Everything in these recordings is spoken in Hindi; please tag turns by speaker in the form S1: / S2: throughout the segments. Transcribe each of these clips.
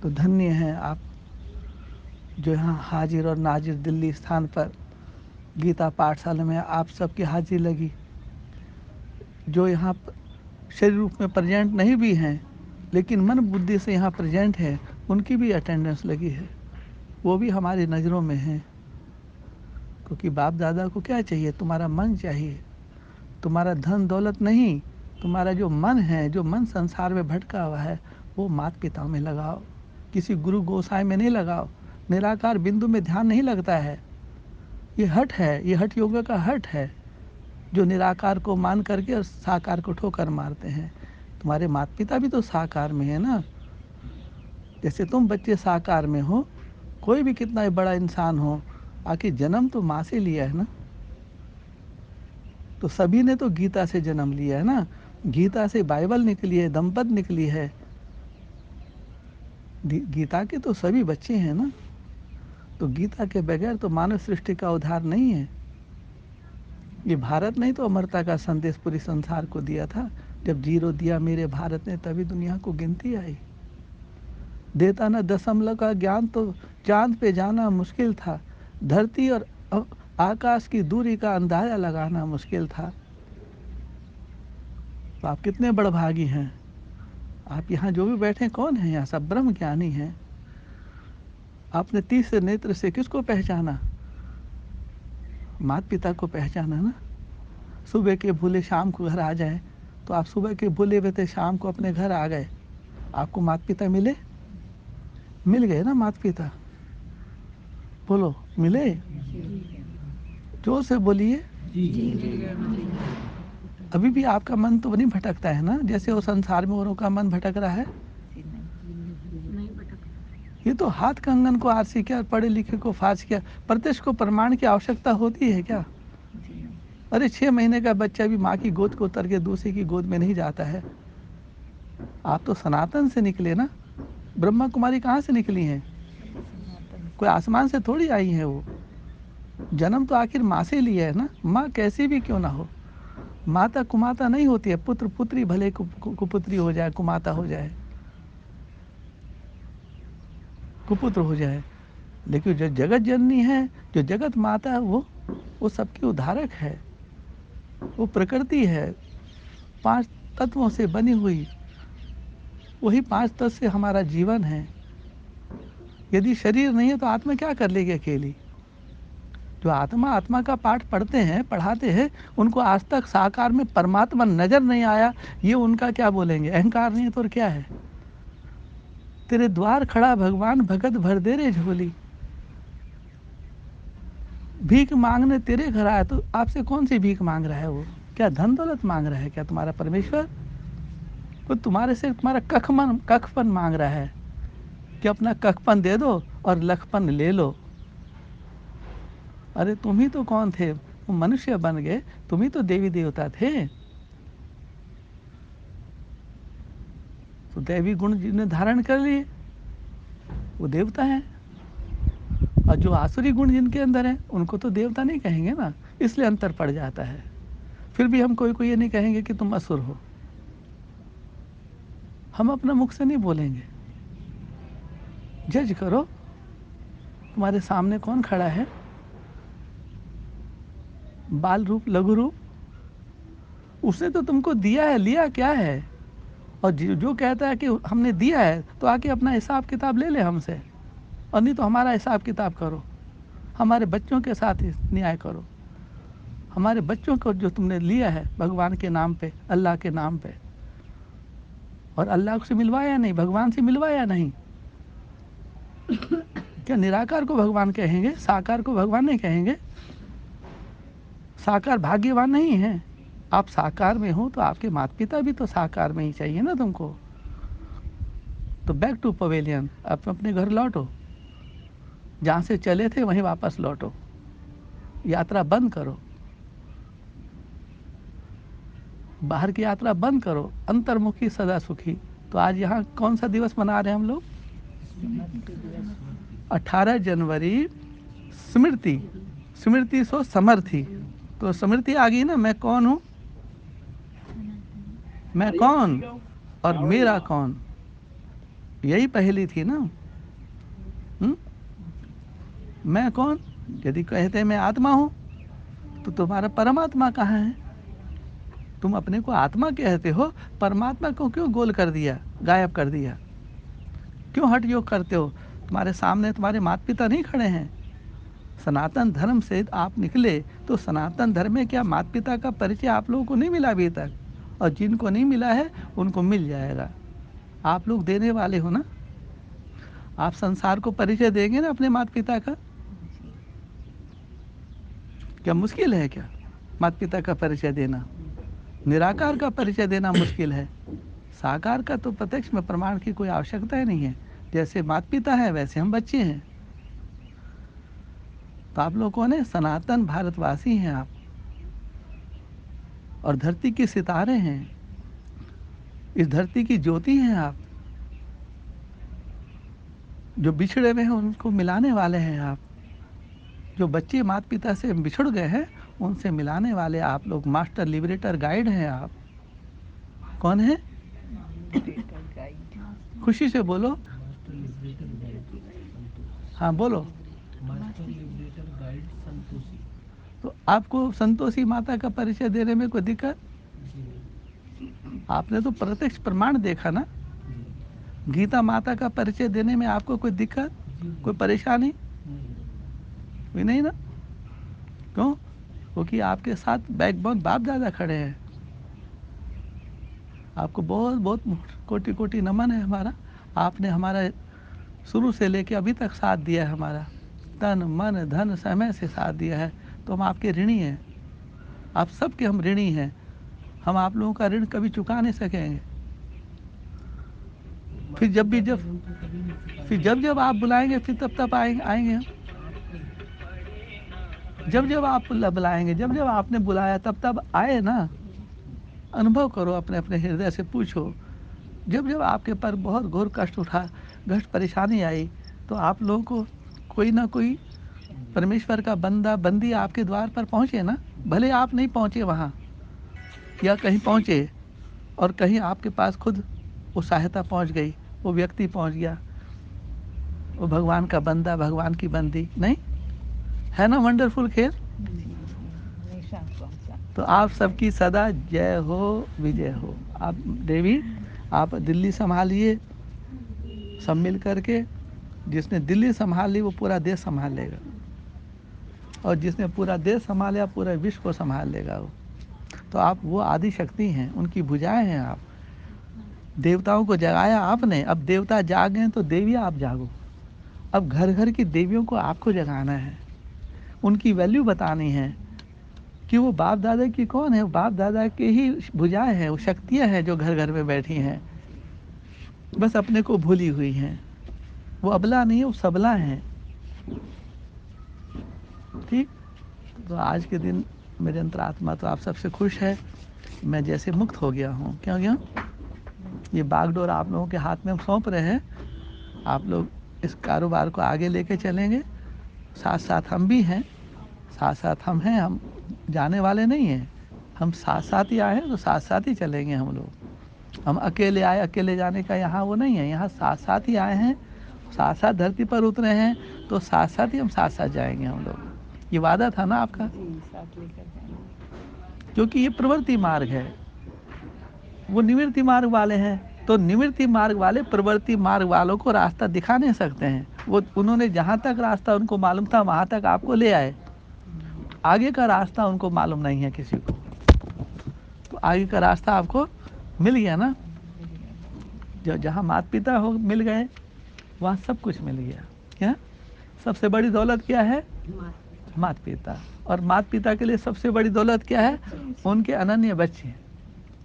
S1: तो धन्य हैं आप जो यहाँ हाजिर और नाजिर दिल्ली स्थान पर गीता पाठशाला में आप सबकी हाजिरी लगी। जो यहाँ शरीर रूप में प्रेजेंट नहीं भी हैं लेकिन मन बुद्धि से यहाँ प्रेजेंट है, उनकी भी अटेंडेंस लगी है, वो भी हमारी नज़रों में हैं। क्योंकि बाप दादा को क्या चाहिए? तुम्हारा मन चाहिए, तुम्हारा धन दौलत नहीं। तुम्हारा जो मन है, जो मन संसार में भटका हुआ है, वो माता पिता में लगाओ, किसी गुरु गोसाई में नहीं लगाओ। निराकार बिंदु में ध्यान नहीं लगता है। ये हठ है, ये हठ योगा का हठ है, जो निराकार को मान करके और साकार को ठोकर मारते हैं। तुम्हारे माता पिता भी तो साकार में है ना। जैसे तुम बच्चे साकार में हो, कोई भी कितना ही बड़ा इंसान हो, आखिर जन्म तो माँ से लिया है ना। तो सभी ने तो गीता से जन्म लिया है ना। गीता से बाइबल निकली है, दंपत निकली है। गीता के तो सभी बच्चे हैं ना। तो गीता के बगैर तो मानव सृष्टि का उद्धार नहीं है। ये भारत नहीं तो अमरता का संदेश पूरी संसार को दिया था। जब जीरो दिया मेरे भारत ने, तभी दुनिया को गिनती आई। देता न दशमलव का ज्ञान तो चांद पे जाना मुश्किल था। धरती और आकाश की दूरी का अंदाजा लगाना मुश्किल था। तो आप कितने बड़भागी हैं। आप यहाँ जो भी बैठे कौन है? यहाँ सब ब्रह्म ज्ञानी हैं। आपने तीसरे नेत्र से किसको पहचाना? माता पिता को पहचाना ना। सुबह के भूले शाम को घर आ जाए, तो आप सुबह के भूले हुए थे, शाम को अपने घर आ गए, आपको माता पिता मिले? मिल गए ना माता पिता? बोलो, मिले? जोर से बोलिए। अभी भी आपका मन तो नहीं भटकता है ना, जैसे वो संसार में औरों का मन भटक रहा है? ये तो हाथ कंगन को आरसी किया, पढ़े लिखे को फाश किया। प्रत्यक्ष को प्रमाण की आवश्यकता होती है क्या? अरे 6 महीने का बच्चा भी माँ की गोद को उतर के दूसरे की गोद में नहीं जाता है। आप तो सनातन से निकले ना। ब्रह्मा कुमारी कहाँ से निकली हैं? कोई आसमान से थोड़ी आई हैं वो। जन्म तो आखिर माँ से लिया है ना। माँ कैसी भी क्यों ना हो, माता कुमाता नहीं होती है। पुत्र पुत्री भले कुपुत्री हो जाए, कुमाता हो जाए, कुपुत्र हो जाए, लेकिन जो जगत जननी है, जो जगत माता है, वो सबकी उद्धारक है। वो प्रकृति है, 5 तत्वों से बनी हुई। वही 5 तत्व से हमारा जीवन है। यदि शरीर नहीं है तो आत्मा क्या कर लेगी अकेली? जो आत्मा का पाठ पढ़ते हैं, पढ़ाते हैं, उनको आज तक साकार में परमात्मा नजर नहीं आया, ये उनका क्या बोलेंगे? अहंकार नहीं है तो और क्या है? तेरे द्वार खड़ा भगवान, भगत भर दे रे झोली। भीख मांगने तेरे घर आया, तो आपसे कौन सी भीख मांग रहा है वो? क्या धन दौलत मांग रहा है क्या तुम्हारा परमेश्वर? वो तुम्हारे से तुम्हारा कखपन मांग रहा है कि अपना कखपन दे दो और लखपन ले लो। अरे तुम ही तो कौन थे? तुम मनुष्य बन गए, तुम ही तो देवी देवता थे। तो दैवी गुण जिन्हें धारण कर लिए वो देवता हैं, और जो आसुरी गुण जिनके अंदर है उनको तो देवता नहीं कहेंगे ना। इसलिए अंतर पड़ जाता है। फिर भी हम कोई को ये नहीं कहेंगे कि तुम असुर हो। हम अपना मुख से नहीं बोलेंगे। जज करो, तुम्हारे सामने कौन खड़ा है? बाल रूप, लघु रूप, उसने तो तुमको दिया है, लिया क्या है? और जो कहता है कि हमने दिया है, तो आके अपना हिसाब किताब ले ले हमसे, और नहीं तो हमारा हिसाब किताब करो। हमारे बच्चों के साथ ही न्याय करो। हमारे बच्चों को जो तुमने लिया है भगवान के नाम पे, अल्लाह के नाम पे, और अल्लाह से मिलवाया नहीं, भगवान से मिलवाया नहीं। क्या निराकार को भगवान कहेंगे? साकार को भगवान नहीं कहेंगे? साकार भाग्यवान नहीं है। आप साकार में हो तो आपके माता पिता भी तो साकार में ही चाहिए ना तुमको। तो बैक टू पवेलियन, आप अपने घर लौटो, जहाँ से चले थे वहीं वापस लौटो। यात्रा बंद करो, बाहर की यात्रा बंद करो। अंतर्मुखी सदा सुखी। तो आज यहाँ कौन सा दिवस मना रहे हैं हम लोग? 18 जनवरी स्मृति। स्मृति सो समर्थी। तो स्मृति आ गई ना, मैं कौन हूँ, मैं कौन और मेरा कौन। यही पहेली थी ना। मैं कौन? यदि कहते मैं आत्मा हूँ तो तुम्हारा परमात्मा कहाँ है? तुम अपने को आत्मा कहते हो, परमात्मा को क्यों गोल कर दिया, गायब कर दिया? क्यों हट योग करते हो? तुम्हारे सामने तुम्हारे माता पिता नहीं खड़े हैं? सनातन धर्म से आप निकले तो सनातन धर्म में क्या माता पिता का परिचय आप लोगों को नहीं मिला अभी तक? और जिनको नहीं मिला है उनको मिल जाएगा। आप लोग देने वाले हो ना। आप संसार को परिचय देंगे ना अपने माता पिता का। क्या मुश्किल है क्या माता पिता का परिचय देना? निराकार का परिचय देना मुश्किल है। साकार का तो प्रत्यक्ष में प्रमाण की कोई आवश्यकता ही नहीं है। जैसे माता पिता है वैसे हम बच्चे हैं। तो आप लोग कौन है? सनातन भारतवासी हैं आप, और धरती के सितारे हैं। इस धरती की ज्योति हैं आप। जो बिछड़े हुए हैं उनको मिलाने वाले हैं आप। जो बच्चे माता पिता से बिछड़ गए हैं उनसे मिलाने वाले आप लोग। मास्टर लिबरेटर गाइड हैं आप। कौन है? खुशी से बोलो। हाँ बोलो। तो आपको संतोषी माता का परिचय देने में कोई दिक्कत? आपने तो प्रत्यक्ष प्रमाण देखा ना। गीता माता का परिचय देने में आपको कोई दिक्कत, कोई परेशानी? कोई नहीं ना। क्यों? क्योंकि आपके साथ बैकबोन बाप दादा खड़े हैं। आपको बहुत बहुत कोटि कोटि नमन है हमारा। आपने हमारा शुरू से लेके अभी तक साथ दिया है, हमारा तन मन धन समय से साथ दिया है। तो हम आपके ऋणी हैं। आप सबके हम ऋणी हैं। हम आप लोगों का ऋण कभी चुका नहीं सकेंगे। फिर जब आप बुलाएंगे फिर तब आएंगे हम। जब आप बुलाएंगे, जब आपने बुलाया तब आए ना। अनुभव करो, अपने अपने हृदय से पूछो। जब आपके पर बहुत घोर कष्ट उठा, कष्ट परेशानी आई, तो आप लोगों को कोई ना कोई परमेश्वर का बंदा बंदी आपके द्वार पर पहुँचे ना। भले आप नहीं पहुँचे वहाँ, या कहीं पहुँचे और कहीं आपके पास खुद वो सहायता पहुँच गई, वो व्यक्ति पहुँच गया, वो भगवान का बंदा, भगवान की बंदी। नहीं है ना वंडरफुल खेल? तो आप सबकी सदा जय हो, विजय हो। आप देवी, आप दिल्ली संभालिए सब मिल करके। जिसने दिल्ली संभाल ली वो पूरा देश संभाल लेगा, और जिसने पूरा देश संभाला पूरा विश्व को संभाल लेगा वो। तो आप वो आदि शक्ति हैं, उनकी भुजाएं हैं आप। देवताओं को जगाया आपने, अब देवता जागे तो देवी आप जागो। अब घर घर की देवियों को आपको जगाना है, उनकी वैल्यू बतानी है कि वो बाप दादा की कौन है। बाप दादा के ही भुजाएं हैं, वो शक्तियां हैं जो घर घर में बैठी हैं, बस अपने को भूली हुई हैं। वो अबला नहीं है, वो सबला हैं। ठीक। तो आज के दिन मेरे अंतरात्मा तो आप सबसे खुश है। मैं जैसे मुक्त हो गया हूँ। क्यों? ये बागडोर आप लोगों के हाथ में हम सौंप रहे हैं। आप लोग इस कारोबार को आगे लेके चलेंगे। साथ साथ हम भी हैं, साथ साथ हम हैं। हम जाने वाले नहीं हैं, हम साथ साथ ही आए हैं, तो साथ साथ ही चलेंगे हम लोग। हम अकेले आए, अकेले जाने का यहाँ वो नहीं है। यहाँ साथ साथ ही आए हैं, साथ साथ धरती पर उतरे हैं, तो साथ साथ ही हम साथ साथ जाएंगे हम लोग। ये वादा था ना आपका। क्योंकि ये प्रवृत्ति मार्ग है, वो निवृत्ति मार्ग वाले हैं। तो निवृत्ति मार्ग वाले प्रवृत्ति मार्ग वालों को रास्ता दिखा नहीं सकते हैं। वो उन्होंने जहाँ तक रास्ता उनको मालूम था वहाँ तक आपको ले आए। आगे का रास्ता उनको मालूम नहीं है किसी को। तो आगे का रास्ता आपको मिल गया ना। जो जहाँ माता पिता हो मिल गए, वहाँ सब कुछ मिल गया। क्या सबसे बड़ी दौलत क्या है? माता पिता। और माता पिता के लिए सबसे बड़ी दौलत क्या है? उनके अनन्य बच्चे।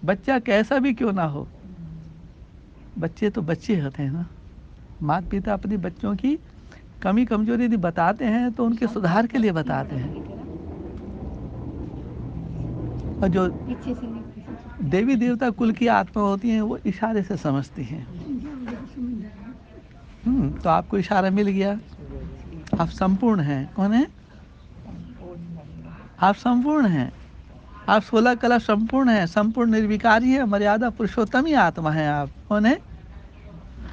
S1: बच्चा कैसा भी क्यों ना हो, बच्चे तो बच्चे होते हैं ना। माता पिता अपने बच्चों की कमी कमजोरी यदि बताते हैं तो उनके सुधार के लिए बताते हैं। और जो देवी देवता कुल की आत्मा होती हैं वो इशारे से समझती हैं। तो आपको इशारा मिल गया, आप संपूर्ण हैं। कौन है? आप संपूर्ण हैं। आप 16 कला संपूर्ण हैं, संपूर्ण निर्विकारी है, मर्यादा पुरुषोत्तम ही आत्मा है आप। कौन है?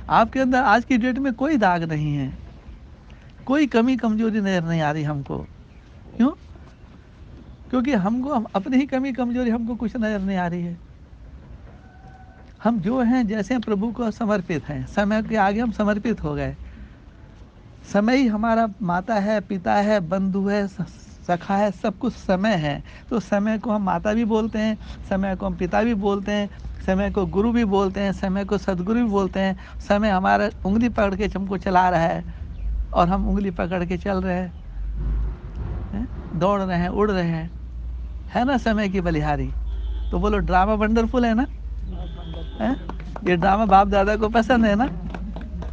S1: आपके अंदर आज की डेट में कोई दाग नहीं है, कोई कमी कमजोरी नजर नहीं आ रही हमको। क्यों? क्योंकि हमको हम अपनी ही कमी कमजोरी हमको कुछ नजर नहीं आ रही है। हम जो हैं जैसे प्रभु को समर्पित हैं, समय के आगे हम समर्पित हो गए। समय ही हमारा माता है, पिता है, बंधु है, सखा है, सब कुछ समय है। तो समय को हम माता भी बोलते हैं, समय को हम पिता भी बोलते हैं, समय को गुरु भी बोलते हैं, समय को सदगुरु भी बोलते हैं। समय हमारा उंगली पकड़ के हमको चला रहा है और हम उंगली पकड़ के चल रहे हैं, दौड़ रहे हैं, उड़ रहे हैं, है ना समय की बलिहारी। तो बोलो ड्रामा वंडरफुल है ना? है? ये ड्रामा बाप दादा को पसंद है ना?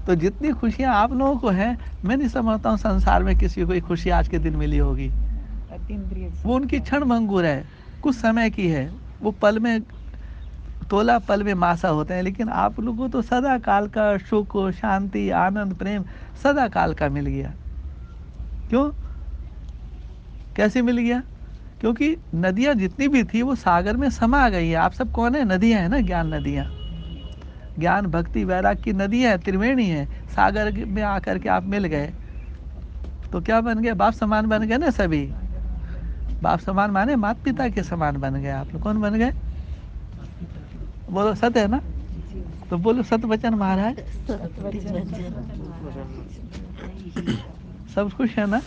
S1: तो जितनी खुशियाँ आप लोगों को हैं, मैं नहीं समझता हूँ संसार में किसी को कोई खुशी आज के दिन मिली होगी। वो उनकी क्षण भंगुर है, कुछ समय की है, वो पल में तोला पल में मासा होते हैं। लेकिन आप लोगों को तो सदा काल का सुख, शांति, आनंद, प्रेम सदा काल का मिल गया। क्यों? कैसे मिल गया? क्योंकि नदियाँ जितनी भी थी वो सागर में समा गई है। आप सब कौन है? नदियाँ हैं ना, ज्ञान नदियाँ, ज्ञान भक्ति वैराग की नदियाँ है, त्रिवेणी है। सागर में आकर के आप मिल गए तो क्या बन गए? बाप समान बन गए ना सभी। बाप समान माने माता पिता के समान बन गए आप लोग। कौन बन गए? बोलो सत्य है ना? तो बोलो सत्य वचन महाराज। सब खुश है ना?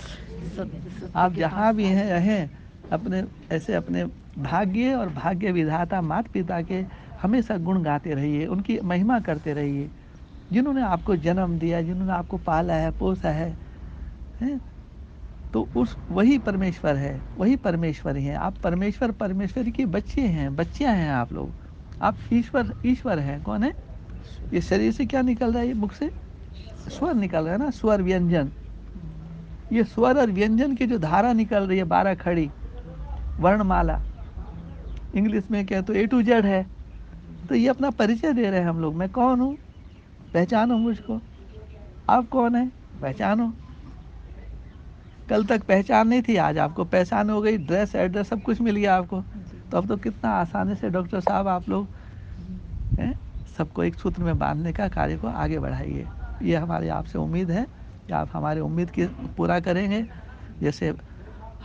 S1: आप जहाँ भी हैं रहें, अपने ऐसे अपने भाग्य और भाग्य विधाता माता पिता के हमेशा गुण गाते रहिए, उनकी महिमा करते रहिए, जिन्होंने आपको जन्म दिया, जिन्होंने आपको पाला है, पोसा है, हैं? तो उस वही परमेश्वर है, वही परमेश्वरी हैं। आप परमेश्वर परमेश्वरी के बच्चे हैं, बच्चियाँ हैं आप लोग। आप ईश्वर ईश्वर हैं। कौन है? ये शरीर से क्या निकल रहा है? ये मुख से स्वर निकल रहा है ना, स्वर व्यंजन। ये स्वर और व्यंजन की जो धारा निकल रही है, 12 खड़ी वर्णमाला, इंग्लिश में कहे तो A to Z है। तो ये अपना परिचय दे रहे हैं हम लोग। मैं कौन हूँ? पहचानो मुझको। आप कौन है? पहचानो। कल तक पहचान नहीं थी, आज आपको पहचान हो गई, ड्रेस एड्रेस सब कुछ मिल गया आपको। तो अब तो कितना आसानी से डॉक्टर साहब आप लोग हैं, सबको एक सूत्र में बांधने का कार्य को आगे बढ़ाइए। ये हमारी आपसे उम्मीद है कि आप हमारी उम्मीद की पूरा करेंगे। जैसे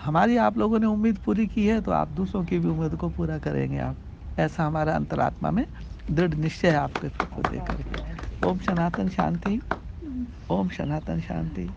S1: हमारी आप लोगों ने उम्मीद पूरी की है, तो आप दूसरों की भी उम्मीद को पूरा करेंगे आप। ऐसा हमारा अंतरात्मा में दृढ़ निश्चय है आपके को देख करके। ओम सनातन शांति, ओम सनातन शांति।